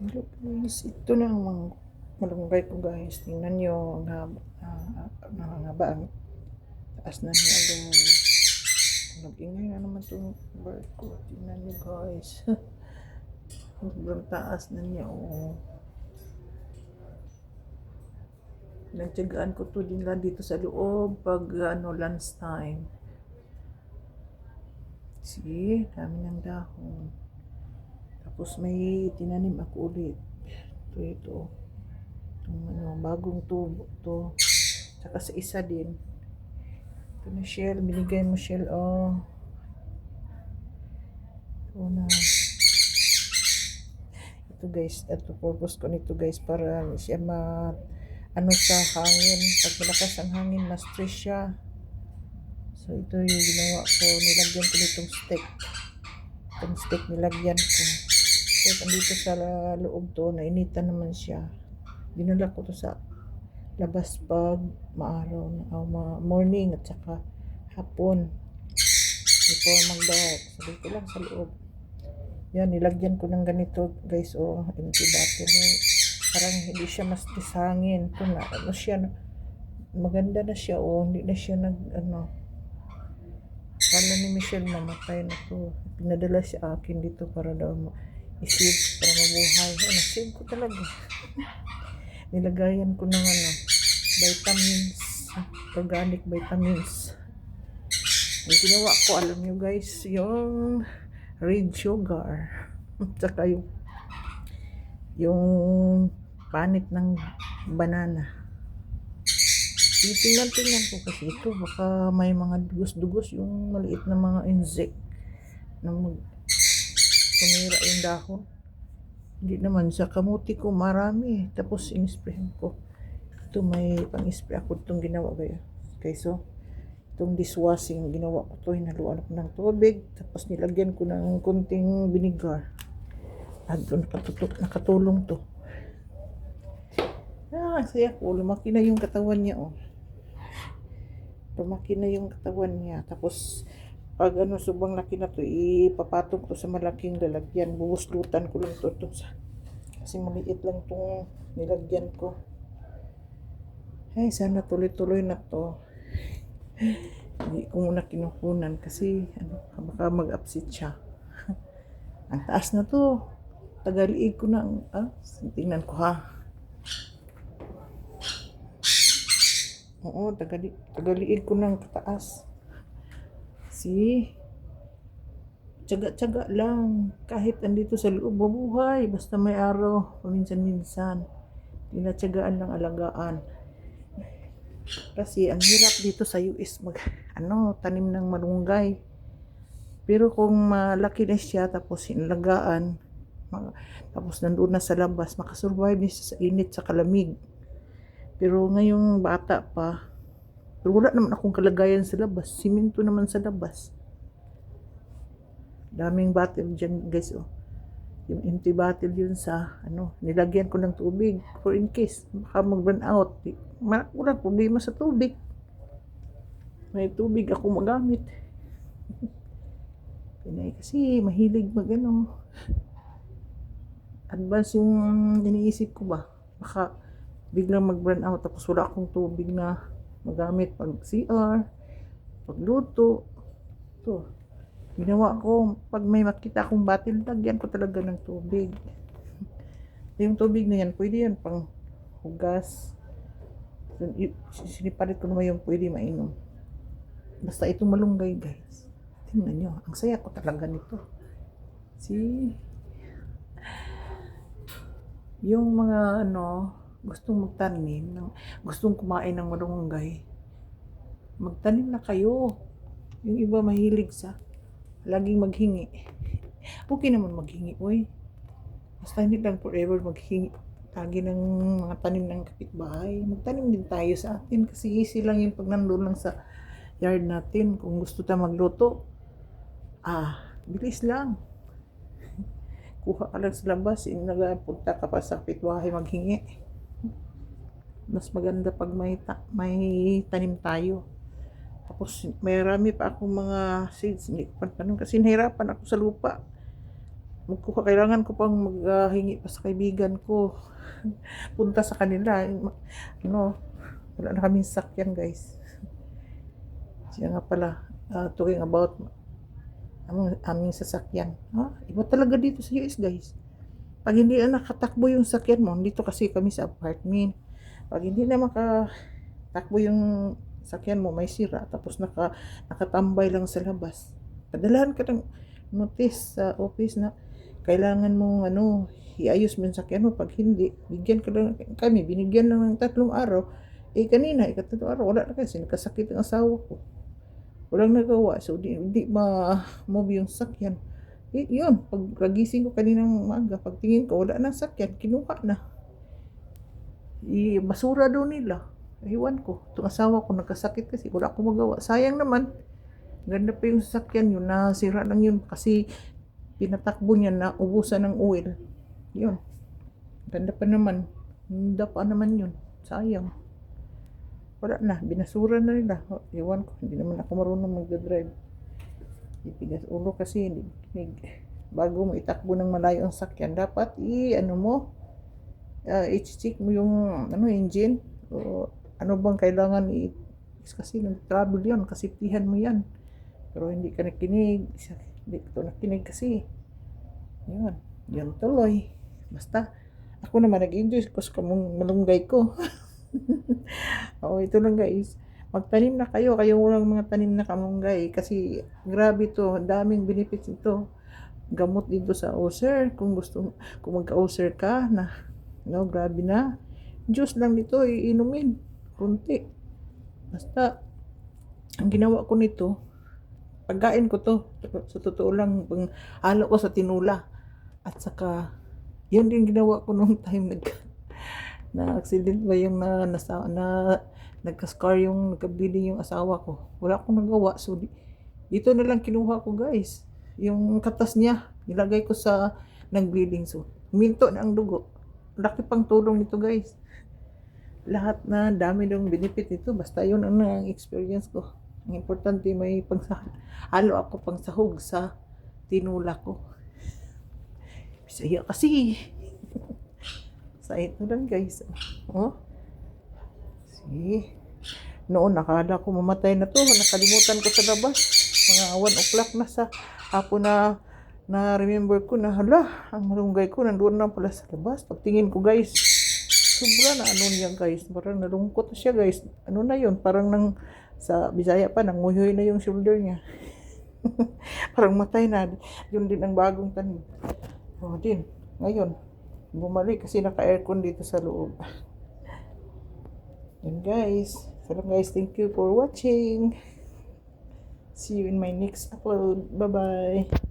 Hello guys, ito na ang mga malunggay ko guys. Tingnan nyo, ang haba, ang taas na niya guys. Nag-ingay na naman itong bird ko. Tingnan nyo guys. Sobrang taas na niya, oh. Nagtyagaan ko to din lang dito sa loob pag lunch time. See, dami ng dahon. Tapos may tinanim ako ulit. Ito. Itong bagong tubo to. Tsaka sa isa din. Ito na shell, binigay mo shell, oh. Ito na. Ito guys, ito purpose ko nito guys para siya sa hangin. Pag malakas ang hangin, ma-stress siya. So ito yung ginawa ko, nilagyan ko nitong stick. Itong stick nilagyan ko. Kahit andito sa loob to, nainitan naman siya. Dinala ko to sa labas pag maaraw na morning at saka hapon before mag-dark. Sabi ko lang sa loob. Yan, nilagyan ko ng ganito guys, oh, empty bottle. Parang hindi siya mas hangin. Ito na, siya, maganda na siya, oh, hindi na siya kala ni Michelle mamatay na to. Pinadala siya akin dito para daw isip, para mabuhay. Nasave ko talaga. Nilagayan ko ng vitamins, organic vitamins. Ang ginawa ko, alam nyo guys, yung red sugar. Tsaka yung panit ng banana. Tingnan ko kasi ito, baka may mga dugos-dugos yung maliit na mga insect na tumira yung dahon. Hindi naman, sa kamuti ko marami. Tapos in-sprayan ko. Ito may pang-spray ako itong ginawa kaya. Okay, so itong dishwashing ginawa ko to, hinaluan ko ng tubig. Tapos nilagyan ko ng kunting vinegar. At doon nakatulong to. Saya ko. Lumaki na yung katawan niya, oh. Lumaki na yung katawan niya. Tapos pag subang laki na to, ipapatong ko sa malaking lalagyan. Bubuslutan ko lang to kasi maliit lang tong nilagyan ko. Ay, sana tuloy-tuloy na to. Hindi ko muna kinukunan kasi baka mag-upset siya. Ang taas na to. Tagaliig ko na. Tingnan ko ha. Oo, tagaliig ko ng kataas. See? Tsaga-tsaga lang. Kahit andito sa loob, mabuhay. Basta may araw, paminsan-minsan. Tinatsagaan lang alagaan. Kasi ang hirap dito sa US tanim ng malunggay. Pero kung malaki na siya, tapos inalagaan, tapos nandun na sa labas, makasurvive niya sa init sa kalamig. Pero ngayong bata pa, pero wala naman akong kalagayan sa labas. Simento naman sa labas. Daming bottle dyan guys, oh. Yung empty bottle yun sa nilagyan ko ng tubig for in case baka mag-run out. Wala problema sa tubig. May tubig ako magamit. Kasi mahilig advance yung iniisip ko ba. Baka biglang mag-run out tapos wala akong tubig na magamit pag CR, pagluto. So, ginawa ko, pag may makita akong bottle, lagyan ko talaga ng tubig. Yung tubig na yan, pwede yan pang hugas. Sinipalit ko naman yung pwede mainom. Basta itong malunggay guys. Tingnan nyo, ang saya ko talaga nito. See? Yung mga gustong magtanim, gustong kumain ng malunggay, magtanim na kayo. Yung iba mahilig sa laging maghingi. Okay naman maghingi, oy. Basta hindi lang forever maghingi. Lagi ng mga tanim ng kapitbahay. Magtanim din tayo sa atin kasi easy lang yung pag nandun lang sa yard natin. Kung gusto tayo magluto, bilis lang. Kuha ka lang sa labas, nagpunta ka pa sa kapitbahay maghingi. Mas maganda pag may tanim tayo. Tapos may rami pa akong mga seeds. Hindi ko pantanong kasi nahirapan ako sa lupa. kailangan ko pang maghingi pa sa kaibigan ko. Punta sa kanila. Ano, wala na kaming sakyan guys. Siya nga pala, talking about ang aming sasakyan. Iba talaga dito sa US guys. Pag hindi na nakatakbo yung sakyan mo, dito kasi kami sa apartment. Pag hindi na makatakbo yung sakyan mo, may sira. Tapos nakatambay lang sa labas. Padalahan ka ng notice sa office na kailangan mong iayos mo yung sakyan mo. Pag hindi, bigyan ka lang, kami, binigyan lang ng 3 araw. Kanina, 3 araw, wala na kasi, nakasakit ang asawa ko. Walang nagawa, so hindi ma-move yung sakyan. Yun, pag ragising ko kaninang umaga, pagtingin ko, wala na sakyan, kinuha na. Basura daw nila. Iwan ko, itong asawa ko nagkasakit kasi, wala akong magawa. Sayang naman, ganda pa yung sakyan yun, nasira lang yun kasi pinatakbo niya na ubusan ng oil. Yun, ganda pa naman, hindi pa naman yun, sayang. Wala na, binasura na nila. Iwan ko, hindi naman ako marunong magdadrive. Ipigas ulo kasi, bago mo itakbo ng malayo ang sakyan, dapat i-check mo yung engine. O, ano bang kailangan kasi nag-travel yun, kasiptihan mo yan. Pero hindi ka nakinig. Hindi ko nakinig kasi. Yun tuloy. Basta, ako naman nag-enjoy kasi kamong malunggay ko. Ito lang guys. Magtanim na kayo walang mga tanim na kamunggay kasi grabe to, daming benefits ito. Gamot dito sa ulcer, kung magka-ulcer ka na, grabe na. Juice lang dito, iinumin, kunti. Basta, ang ginawa ko nito, pagkain ko to, sa totoo lang, halo ko sa tinula. At saka, yun din ginawa ko nung time na-accident ba yung nagka-scar yung nagkabili yung asawa ko. Wala akong nagawa. So, dito na lang kinuha ko guys. Yung katas niya, nilagay ko sa nag-bleeding. So, minto na ang dugo. Laki pang tulong nito guys. Lahat na dami ng benefit nito. Basta yun ang experience ko. Ang importante may halo ako pang sahog sa tinula ko. Bisaya kasi. Sa ito lang guys. Noon nakala ko mamatay na to, nakalimutan ko sa labas, mga 1 o'clock na sa hapon na remember ko na ang malunggay ko nandoon na pala sa labas. Pagtingin ko guys, sobra na niya guys, parang nalungkot na siya guys. Na yun, parang sa Bisaya pa, nanguyoy na yung shoulder niya. Parang matay na. Yun din ang bagong tanim. Ngayon bumalik kasi naka-aircon dito sa loob. Yun guys. Thank you for watching. See you in my next upload. Bye-bye.